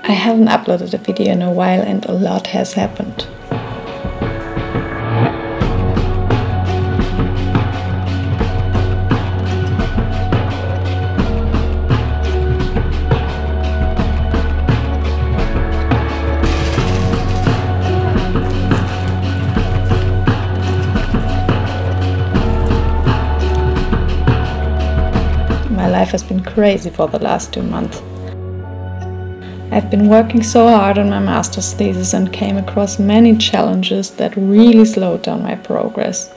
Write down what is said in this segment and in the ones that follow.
I haven't uploaded a video in a while and a lot has happened. My life has been crazy for the last 2 months. I've been working so hard on my master's thesis and came across many challenges that really slowed down my progress.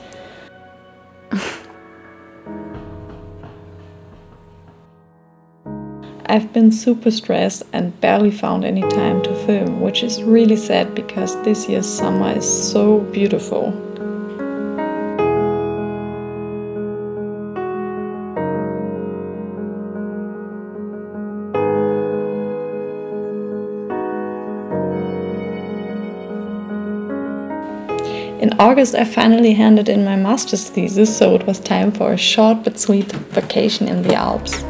I've been super stressed and barely found any time to film, which is really sad because this year's summer is so beautiful. In August I finally handed in my master's thesis, so it was time for a short but sweet vacation in the Alps.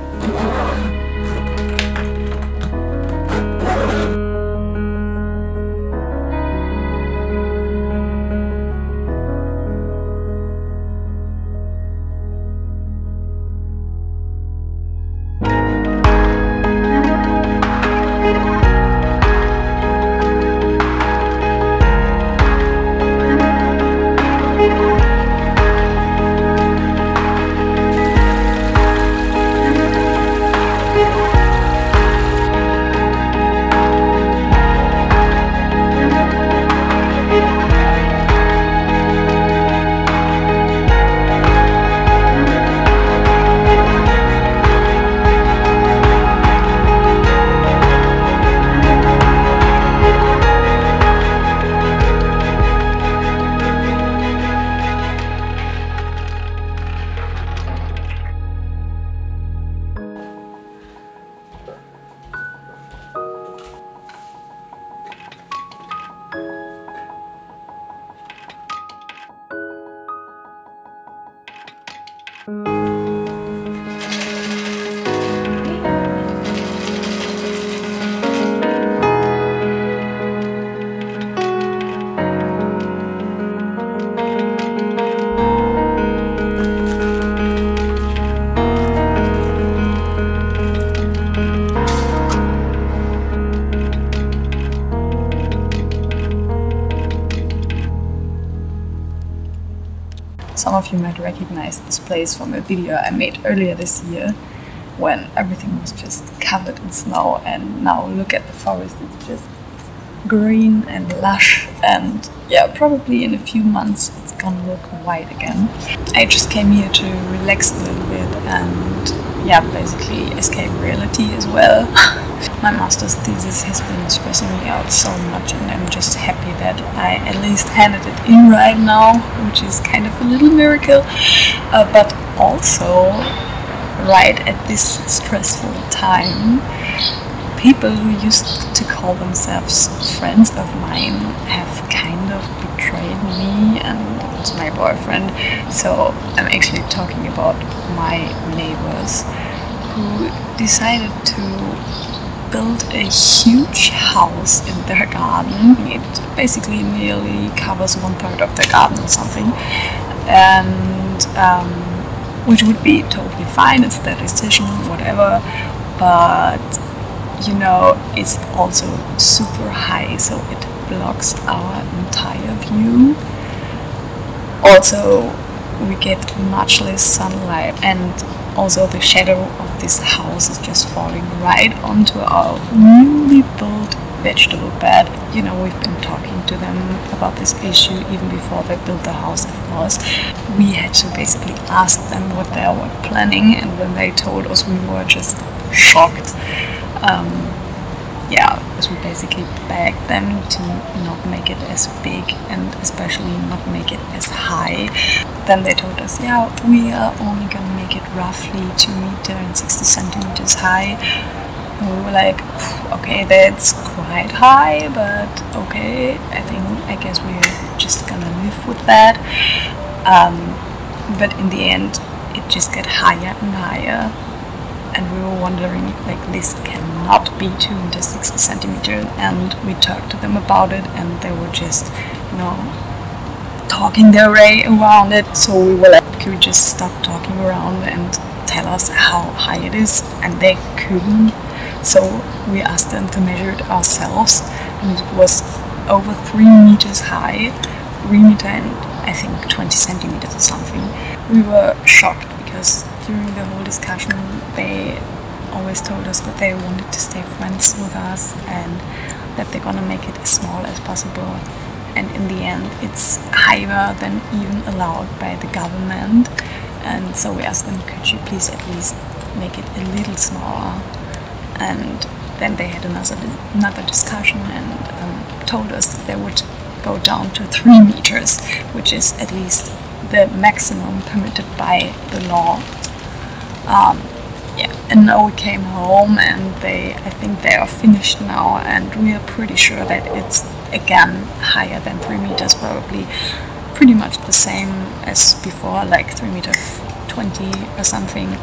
Some of you might recognize this place from a video I made earlier this year when everything was just covered in snow, and now look at the forest, it's just green and lush, and yeah, probably in a few months it's gonna look white again. I just came here to relax a little bit and yeah, basically escape reality as well. My master's thesis has been stressing me out so much, and I'm just happy that I at least handed it in right now, which is kind of a little miracle, but also right at this stressful time, people who used to call themselves friends of mine have kind of betrayed me and also my boyfriend. So I'm actually talking about my neighbors who decided to build a huge house in their garden. It basically nearly covers 1/3 of their garden or something, and which would be totally fine, it's their decision, whatever, but you know, it's also super high, so it blocks our entire view. Also, we get much less sunlight, and also the shadow of this house is just falling right onto our newly built vegetable bed. You know, we've been talking to them about this issue even before they built the house, of course. We had to basically ask them what they were planning, and when they told us, we were just shocked. Yeah, because we basically begged them to not make it as big and especially not make it as high. Then they told us, yeah, we are only gonna make it roughly 2 meters and 60 centimeters high. And we were like, okay, that's quite high, but okay, I guess we're just gonna live with that. But in the end, it just got higher and higher. and we were wondering, like, this cannot be 2 meters 60 centimeters, and we talked to them about it, and they were just, you know, talking their way around it. So we were like, could we just stop talking around and tell us how high it is? And they couldn't. So we asked them to measure it ourselves, and it was over 3 meters high, 3 meter and I think 20 centimeters or something. We were shocked because during the whole discussion they always told us that they wanted to stay friends with us and that they're gonna make it as small as possible. And in the end it's higher than even allowed by the government. And so we asked them, could you please at least make it a little smaller? And then they had another discussion and told us that they would go down to 3 meters, which is at least the maximum permitted by the law. Yeah, and now we came home and I think they are finished now, and we are pretty sure that it's again higher than 3 meters, probably pretty much the same as before, like 3 meters 20 or something.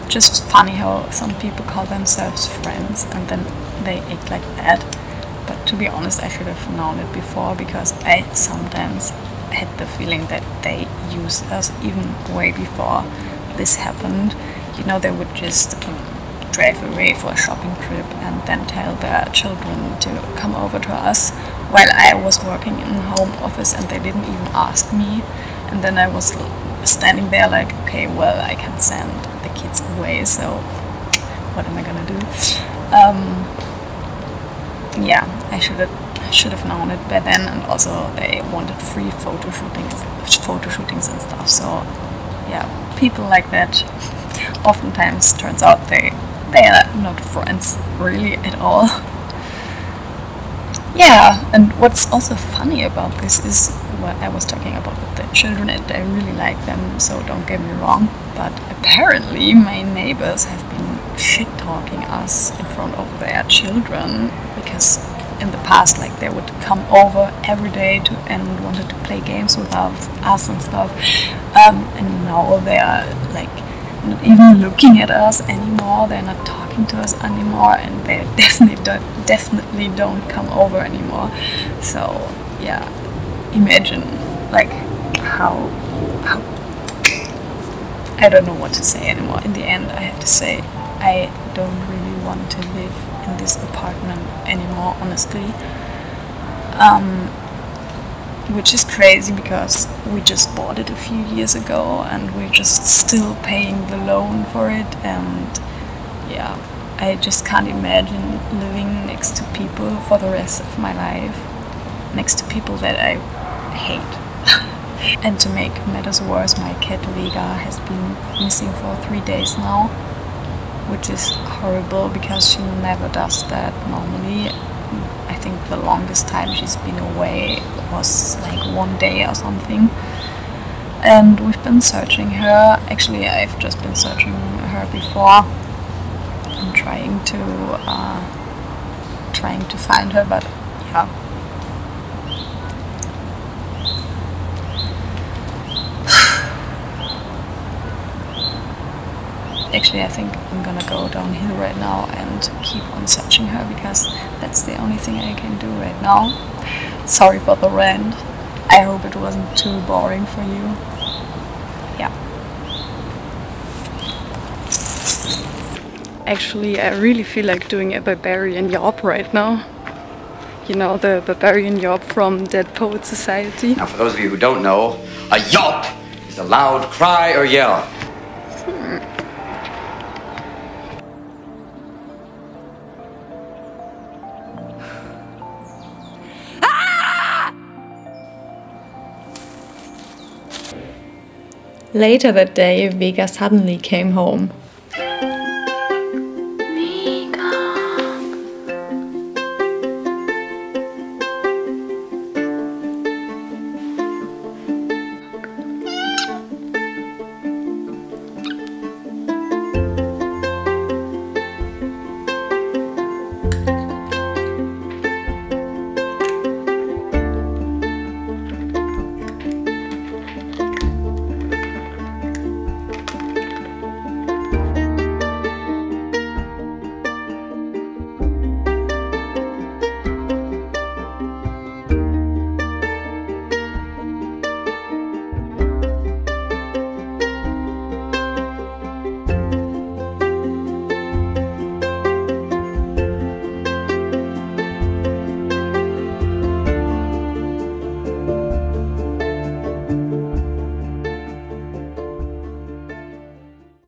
Just funny how some people call themselves friends and then they act like that. But to be honest, I should have known it before, because I sometimes had the feeling that they used us even way before this happened. You know, they would just drive away for a shopping trip and then tell their children to come over to us while I was working in the home office, and they didn't even ask me. And then I was standing there like, okay, well, I can send the kids away, so what am I gonna do? Yeah, I should have known it by then. And also they wanted free photo shootings and stuff. So yeah, people like that oftentimes turns out they are not friends really at all. Yeah, and what's also funny about this is what I was talking about with the children, and I really like them, so don't get me wrong, but apparently my neighbors have been shit-talking us in front of their children, because in the past, like, they would come over every day and wanted to play games with us and stuff, and now they are like not even looking at us anymore, they're not talking to us anymore, and they definitely don't come over anymore. So yeah, imagine like how I don't know what to say anymore. In the end I had to say I don't really want to live in this apartment anymore, honestly, which is crazy because we just bought it a few years ago and we're just still paying the loan for it. And yeah, I just can't imagine living next to people for the rest of my life, next to people that I hate. And to make matters worse, my cat Vega has been missing for 3 days now, which is horrible because she never does that normally. I think the longest time she's been away was like 1 day or something. And we've been searching her. Actually, I've just been searching her before. I'm trying to find her, but yeah. Actually, I think I'm gonna go downhill right now and keep on searching her, because that's the only thing I can do right now. Sorry for the rant. I hope it wasn't too boring for you. Yeah. Actually, I really feel like doing a barbarian yawp right now. You know, the barbarian yawp from Dead Poets Society. Now, for those of you who don't know, a yawp is a loud cry or yell. Later that day, Vega suddenly came home.